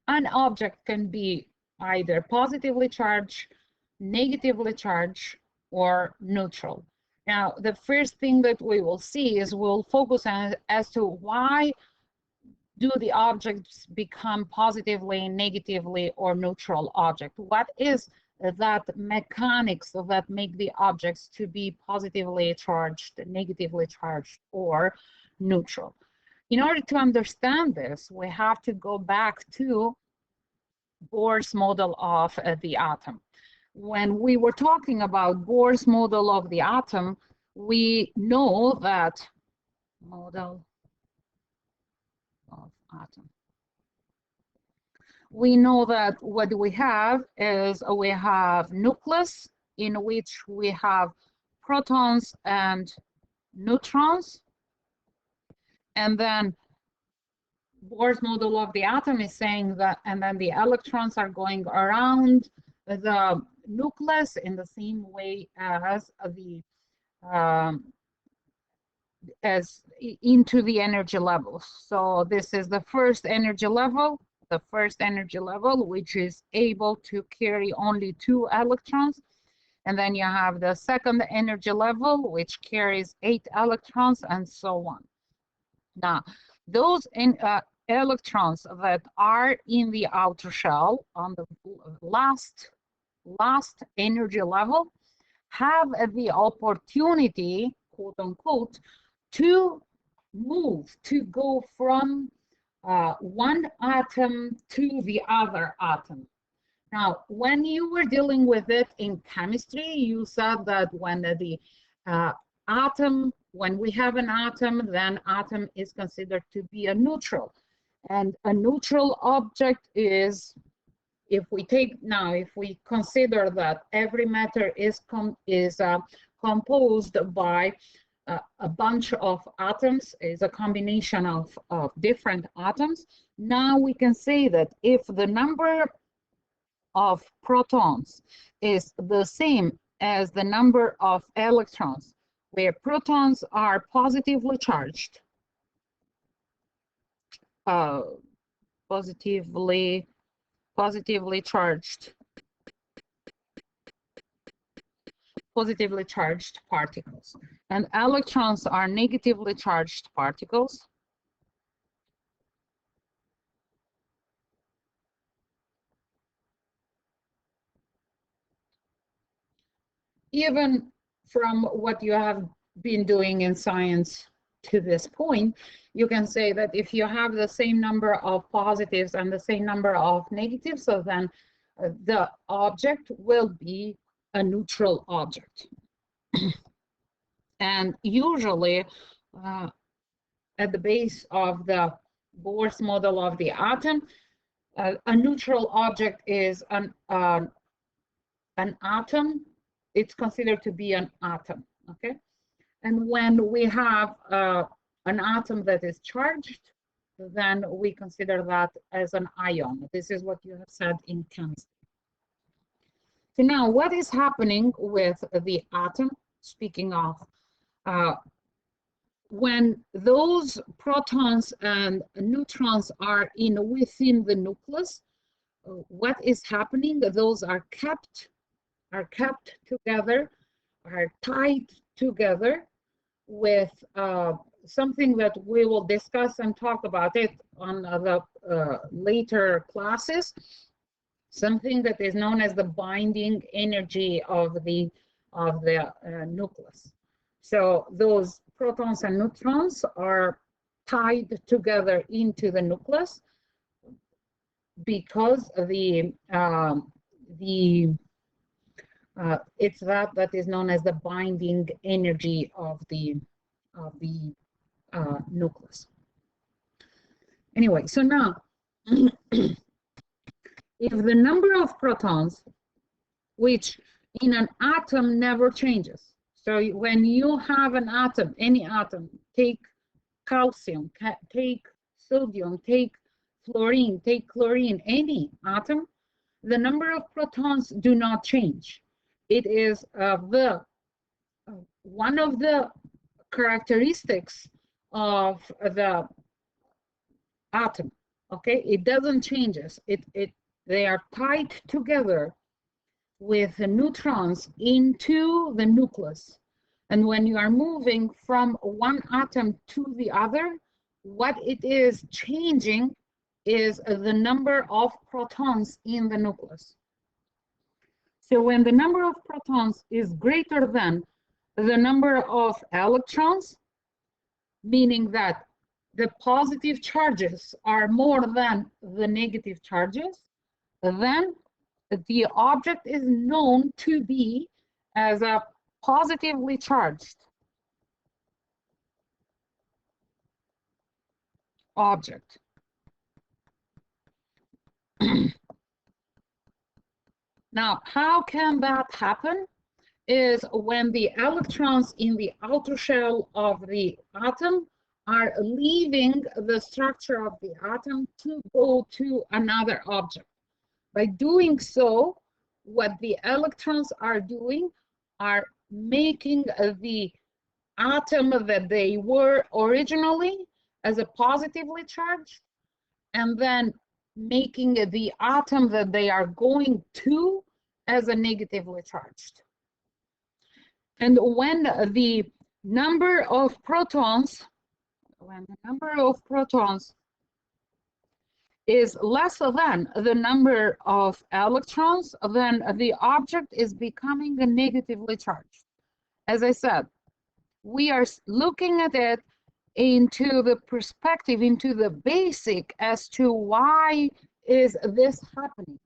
an object can be either positively charged, negatively charged, or neutral. Now, the first thing that we will see is we'll focus on as to why do the objects become positively, negatively, or neutral object? What is that mechanics that make the objects to be positively charged, negatively charged, or neutral? In order to understand this, we have to go back to Bohr's model of the atom. When we were talking about Bohr's model of the atom, we know that model of atom. We know that what we have is we have nucleus in which we have protons and neutrons, and then Bohr's model of the atom is saying that, and then the electrons are going around the nucleus in the same way as the as into the energy levels. So this is the first energy level, which is able to carry only 2 electrons. And then you have the second energy level, which carries 8 electrons, and so on. Now, those electrons that are in the outer shell on the last energy level have the opportunity, quote unquote, to move, to go from one atom to the other atom. Now, when you were dealing with it in chemistry, you said that when the atom, when we have an atom, then atom is considered to be a neutral. And a neutral object is, if we consider that every matter is composed by a bunch of atoms, is a combination of different atoms. Now we can say that if the number of protons is the same as the number of electrons, where protons are positively charged, positively charged particles, and electrons are negatively charged particles. Even from what you have been doing in science to this point, you can say that if you have the same number of positives and the same number of negatives, so then the object will be a neutral object. And usually at the base of the Bohr's model of the atom, a neutral object is an atom. It's considered to be an atom, okay? And when we have an atom that is charged, then we consider that as an ion. This is what you have said in chemistry. So now, what is happening with the atom? Speaking of, when those protons and neutrons are within the nucleus, what is happening? Those are kept together, are tied together with something that we will discuss and talk about it on the later classes, something that is known as the binding energy of the nucleus. So those protons and neutrons are tied together into the nucleus because it's that is known as the binding energy of the nucleus. Anyway, so now, if the number of protons, which in an atom never changes, so when you have an atom, any atom, take calcium, take sodium, take fluorine, take chlorine, any atom, the number of protons do not change. It is one of the characteristics of the atom. Okay, it doesn't change. They are tied together with the neutrons into the nucleus. And when you are moving from one atom to the other, what it is changing is the number of protons in the nucleus. So when the number of protons is greater than the number of electrons, meaning that the positive charges are more than the negative charges, then the object is known to be as a positively charged object. Now, how can that happen? Is when the electrons in the outer shell of the atom are leaving the structure of the atom to go to another object. By doing so, what the electrons are doing are making the atom that they were originally as a positively charged, and then making the atom that they are going to as a negatively charged. And when the number of protons, is less than the number of electrons, then the object is becoming negatively charged. As I said, we are looking at it into the perspective, into the basic as to why is this happening.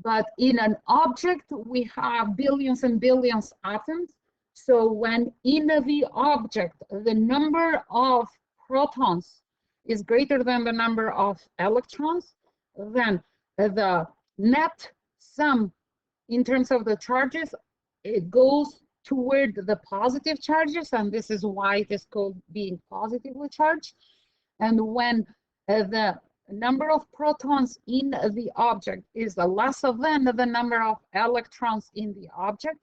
But in an object, we have billions and billions of atoms. So when in the object, the number of protons is greater than the number of electrons, then the net sum in terms of the charges, it goes toward the positive charges, and this is why it is called being positively charged. And when the number of protons in the object is less than the number of electrons in the object,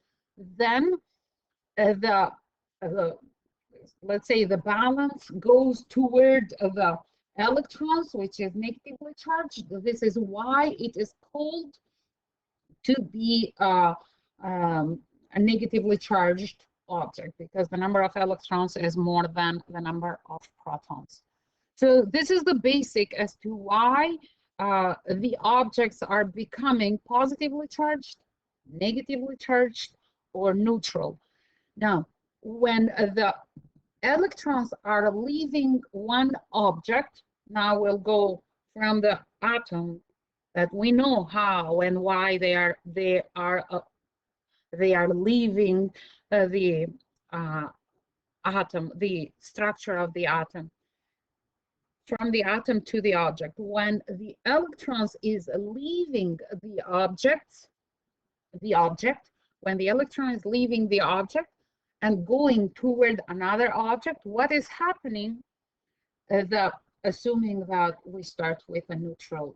then let's say the balance goes toward the electrons, which is negatively charged. This is why it is called to be a negatively charged object, because the number of electrons is more than the number of protons. So this is the basic as to why the objects are becoming positively charged, negatively charged, or neutral. Now, when the electrons are leaving one object, now we'll go from the atom that we know how and why they are leaving the atom, the structure of the atom, from the atom to the object. When the electrons is leaving the object, when the electron is leaving the object and going toward another object, what is happening? Assuming that we start with a neutral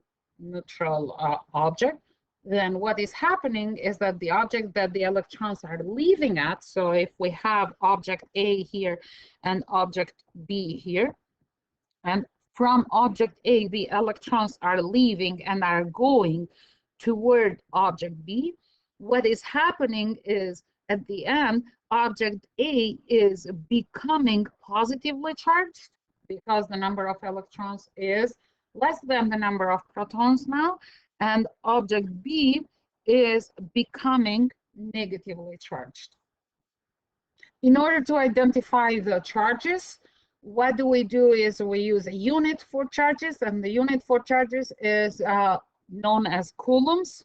object, then what is happening is that the object that the electrons are leaving at, so if we have object A here and object B here, and from object A, the electrons are leaving and are going toward object B, what is happening is at the end, object A is becoming positively charged because the number of electrons is less than the number of protons now, and object B is becoming negatively charged. In order to identify the charges, what do? Is we use a unit for charges, and the unit for charges is known as coulombs.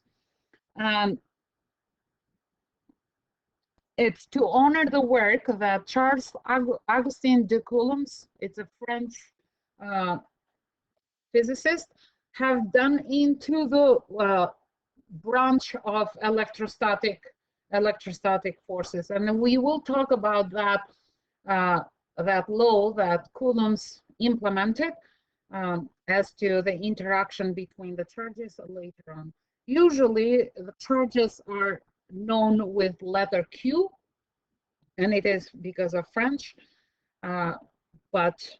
It's to honor the work that Charles Augustin de Coulombs, it's a French physicist, have done into the branch of electrostatic forces. And we will talk about that that law that Coulombs implemented as to the interaction between the charges later on. Usually the charges are known with letter Q, and it is because of French, but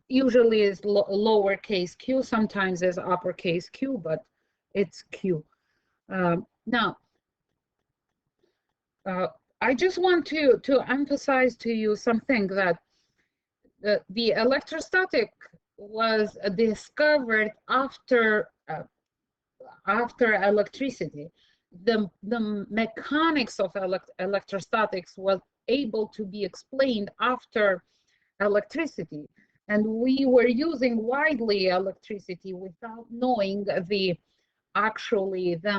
usually is lowercase q, sometimes is uppercase q, but it's q. Now, I just want to emphasize to you something, that the electrostatic was discovered after electricity. The mechanics of electrostatics was able to be explained after electricity, and we were using widely electricity without knowing the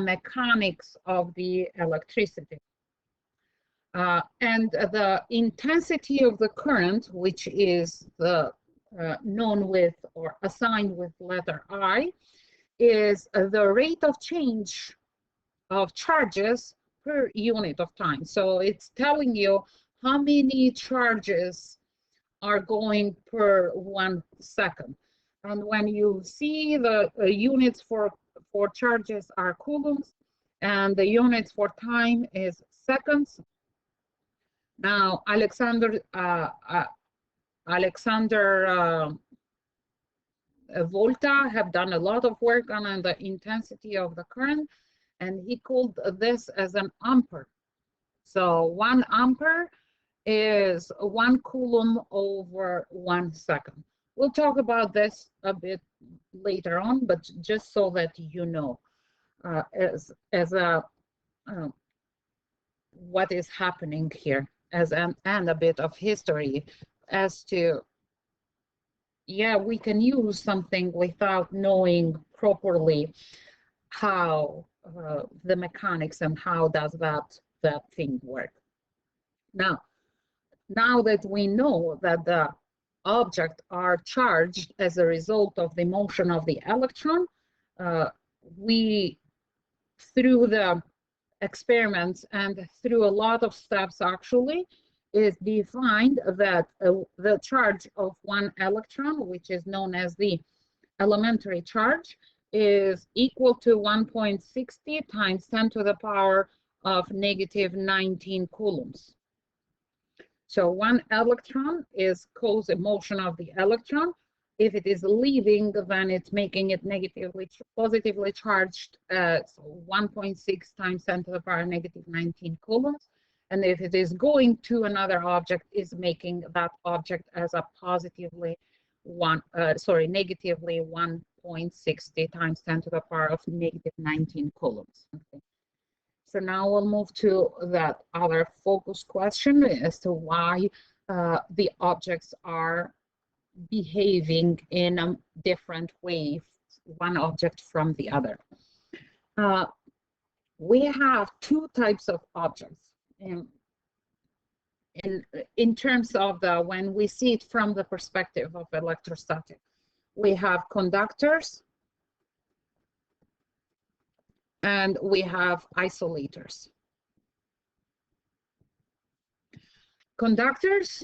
mechanics of the electricity. And the intensity of the current, which is the known with or assigned with letter I, is the rate of change of charges per unit of time. So it's telling you how many charges are going per 1 second. And when you see the units for charges are coulombs, and the units for time is seconds. Now, Alexander Volta have done a lot of work on the intensity of the current, and he called this as an ampere. So 1 ampere is 1 coulomb over 1 second. We'll talk about this a bit later on, but just so that you know, what is happening here, and a bit of history as to, yeah, we can use something without knowing properly how the mechanics and how does that thing work. Now that we know that the objects are charged as a result of the motion of the electron, we, through the experiments and through a lot of steps actually, is defined that the charge of 1 electron, which is known as the elementary charge, is equal to 1.60 times 10 to the power of negative 19 coulombs. So 1 electron is cause motion of the electron. If it is leaving, then it's making it positively charged, so 1.6 times 10 to the power negative 19 coulombs. And if it is going to another object, is making that object as a negatively 1.60 times 10 to the power of negative 19 coulombs. Okay. So now we'll move to that other focus question as to why the objects are behaving in a different way, one object from the other. We have 2 types of objects in terms of when we see it from the perspective of electrostatic. We have conductors and we have isolators. Conductors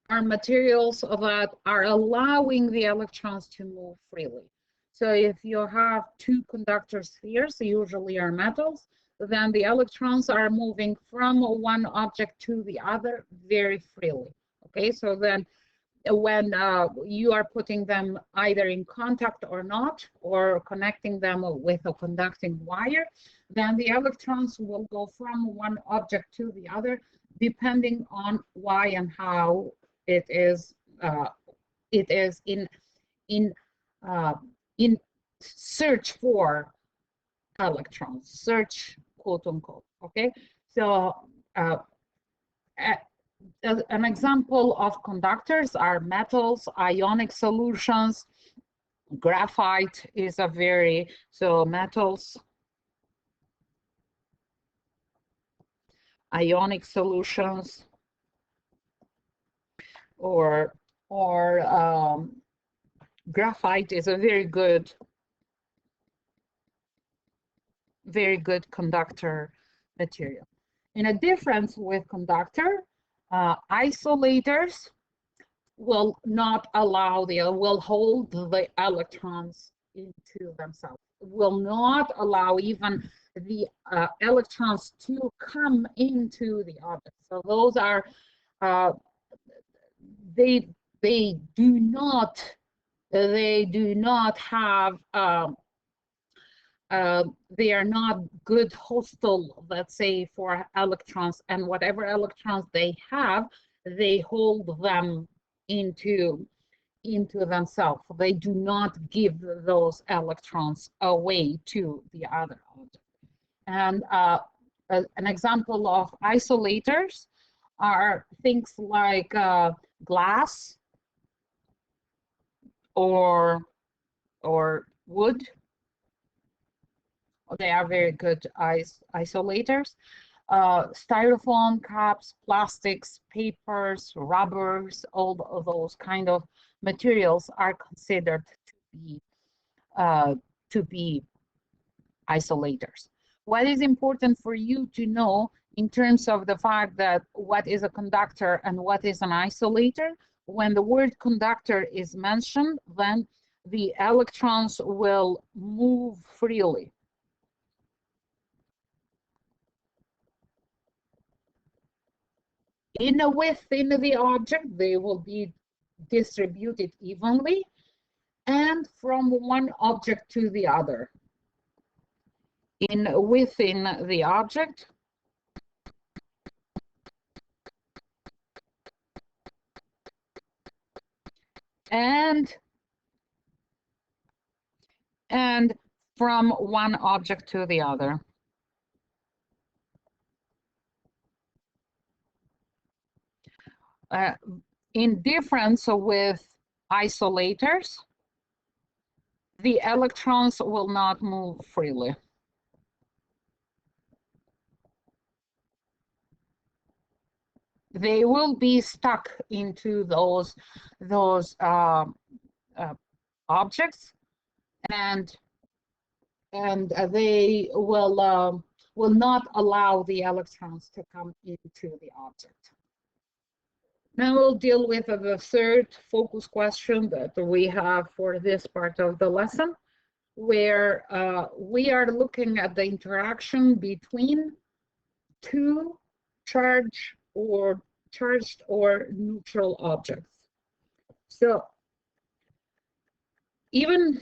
are materials that are allowing the electrons to move freely. So if you have 2 conductor spheres, usually are metals, then the electrons are moving from one object to the other very freely. Okay, so then when you are putting them either in contact or not, or connecting them with a conducting wire, then the electrons will go from one object to the other, depending on why and how it is in search for electrons, search, quote unquote. Okay, so an example of conductors are metals, ionic solutions. Graphite is a very, so metals, ionic solutions, or graphite is a very good conductor material. In a difference with conductor, isolators will not allow will hold the electrons into themselves, will not allow even the electrons to come into the object. So those are, they do not they do not have, they are not good hostile, let's say, for electrons, and whatever electrons they have, they hold them into themselves. They do not give those electrons away to the other object. And an example of isolators are things like glass or wood. They are very good isolators. Styrofoam cups, plastics, papers, rubbers, all of those kind of materials are considered to be isolators. What is important for you to know in terms of the fact that what is a conductor and what is an isolator? When the word conductor is mentioned, then the electrons will move freely. Within the object, they will be distributed evenly and from one object to the other. Within the object, and from one object to the other. In difference with isolators, the electrons will not move freely. They will be stuck into those objects, and they will not allow the electrons to come into the object. Now we'll deal with the third focus question that we have for this part of the lesson, where we are looking at the interaction between two charged or neutral objects. So even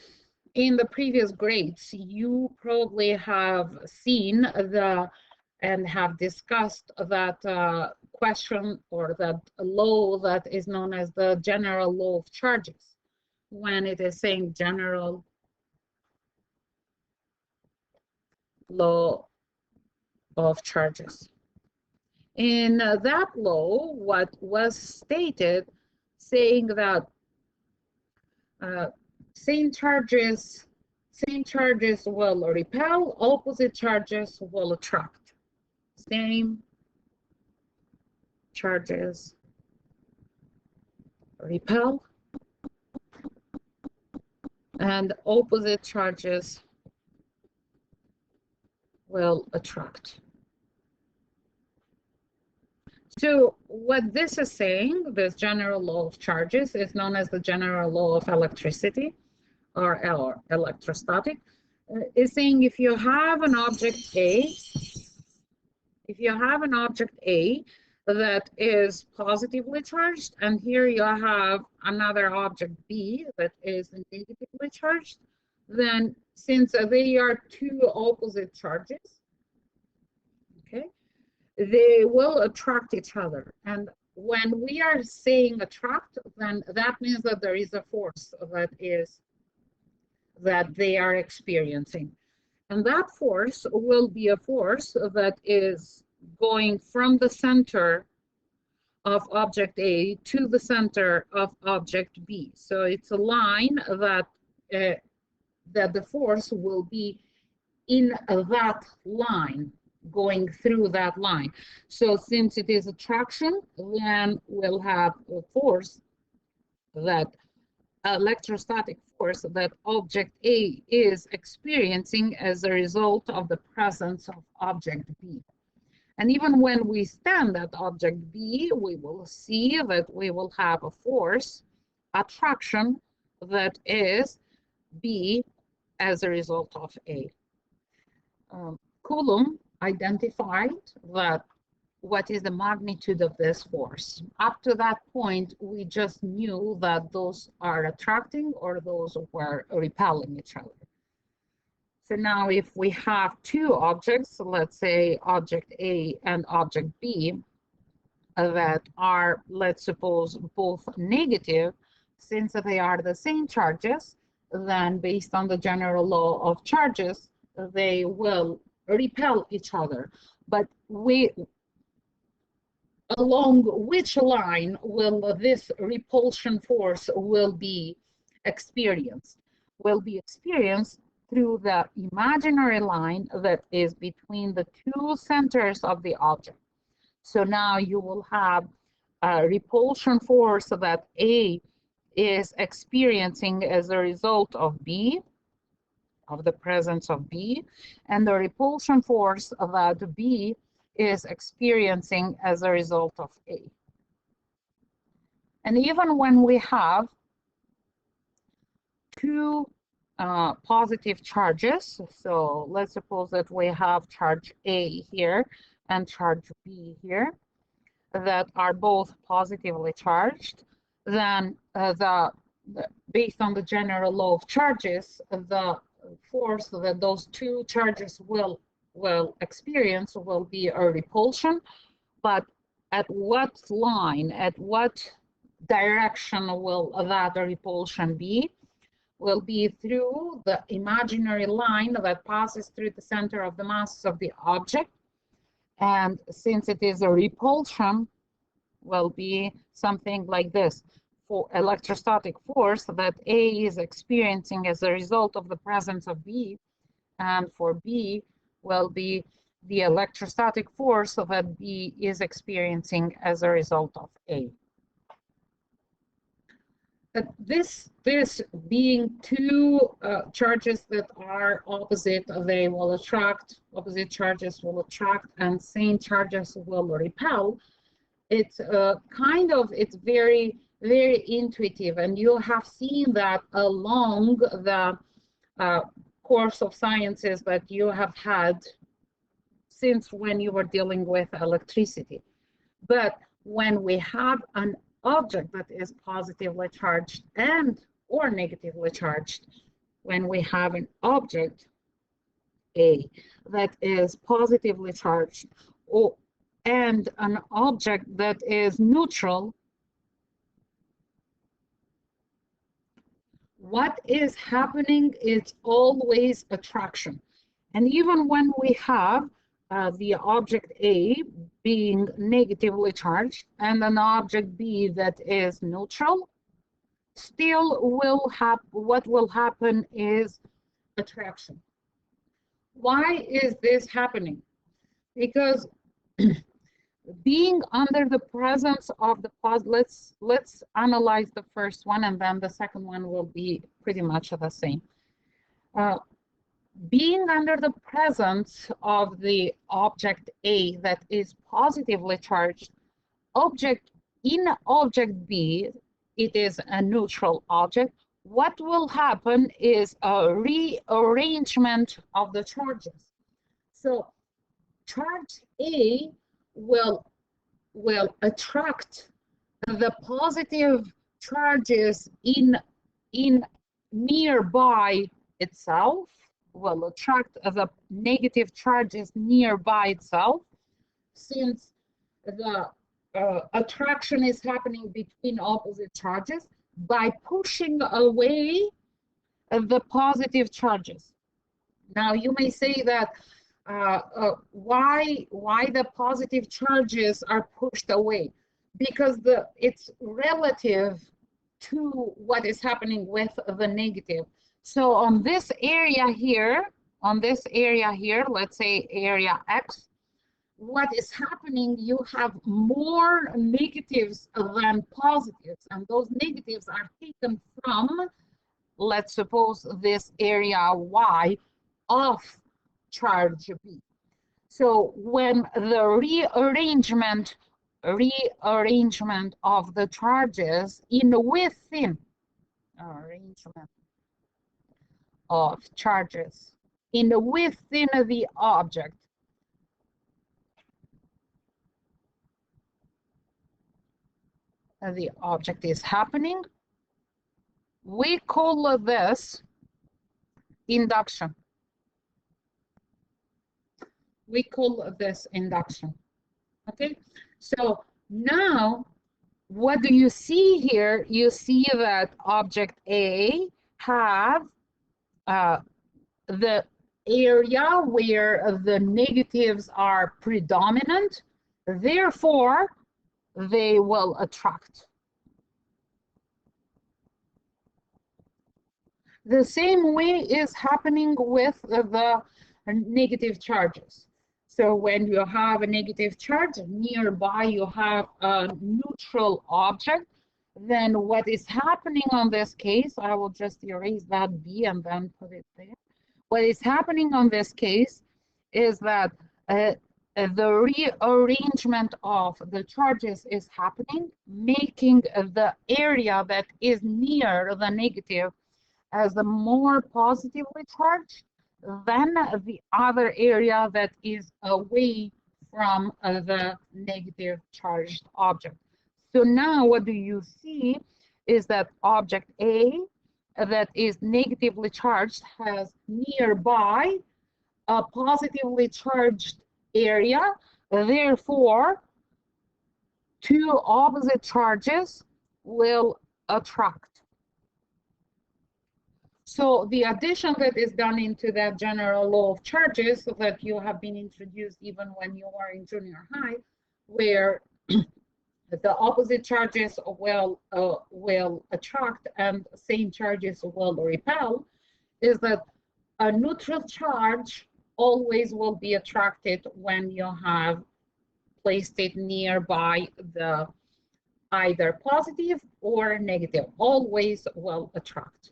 in the previous grades, you probably have seen and have discussed that question or that law that is known as the general law of charges, when it is saying general law of charges. In that law, what was stated, saying that same charges will repel, opposite charges will attract. Same charges repel, and opposite charges will attract. So what this is saying, this general law of charges, is known as the general law of electricity or electrostatic, is saying if you have an object A, that is positively charged, and here you have another object B that is negatively charged, then since they are two opposite charges, okay, they will attract each other. And when we are saying attract, then that means that there is a force that they are experiencing. And that force will be a force that is going from the center of object A to the center of object B. So it's a line that the force will be in that line, going through that line. So since it is attraction, then we'll have a force, that electrostatic force that object A is experiencing as a result of the presence of object B. And even when we stand at object B, we will see that we will have a force, attraction, that is B as a result of A. Coulomb identified that what is the magnitude of this force. Up to that point, we just knew that those are attracting or those were repelling each other. So now if we have two objects, let's say object A and object B, that are, let's suppose, both negative, since they are the same charges, then based on the general law of charges, they will repel each other. But along which line will this repulsion force will be experienced? Will be experienced through the imaginary line that is between the two centers of the object. So now you will have a repulsion force that A is experiencing as a result of B, of the presence of B, and the repulsion force that B is experiencing as a result of A. And even when we have two positive charges, so let's suppose that we have charge A here and charge B here, that are both positively charged, then based on the general law of charges, the force that those two charges will experience will be a repulsion. But at what line, at what direction will that repulsion be? Will be through the imaginary line that passes through the center of the mass of the object. And since it is a repulsion, will be something like this. For electrostatic force that A is experiencing as a result of the presence of B, and for B will be the electrostatic force that B is experiencing as a result of A. This being two charges that are opposite, they will attract, opposite charges will attract, and same charges will repel. It's it's very, very intuitive, and you have seen that along the course of sciences that you have had since when you were dealing with electricity. But when we have an object that is positively charged and or negatively charged, when we have an object A that is positively charged and an object that is neutral, what is happening is always attraction. And even when we have the object A being negatively charged and an object B that is neutral, still what will happen is attraction. Why is this happening? Because being under the presence of the let's analyze the first one, and then the second one will be pretty much the same. Being under the presence of the object A that is positively charged, object B, it is a neutral object. What will happen is a rearrangement of the charges. So charge A will attract the positive charges in nearby itself, will attract the negative charges nearby itself, since the attraction is happening between opposite charges by pushing away the positive charges. Now you may say that why the positive charges are pushed away? Because it's relative to what is happening with the negative. So on this area here, let's say area X, what is happening, you have more negatives than positives, and those negatives are taken from, let's suppose, this area Y of charge B. So when the rearrangement of the charges within the object the object is happening. We call this induction. We call this induction. Okay, so now what do you see here? You see that object A have the area where the negatives are predominant, therefore they will attract. The same way is happening with the negative charges. So when you have a negative charge, nearby you have a neutral object, then what is happening on this case, I will just erase that B and then put it there. What is happening on this case is that the rearrangement of the charges is happening, making the area that is near the negative as the more positively charged than the other area that is away from the negative charged object. So now what do you see is that object A that is negatively charged has nearby a positively charged area. Therefore, two opposite charges will attract. So the addition that is done into that general law of charges that you have been introduced even when you are in junior high, where the opposite charges will attract and same charges will repel, is that a neutral charge always will be attracted when you have placed it nearby the either positive or negative, always will attract.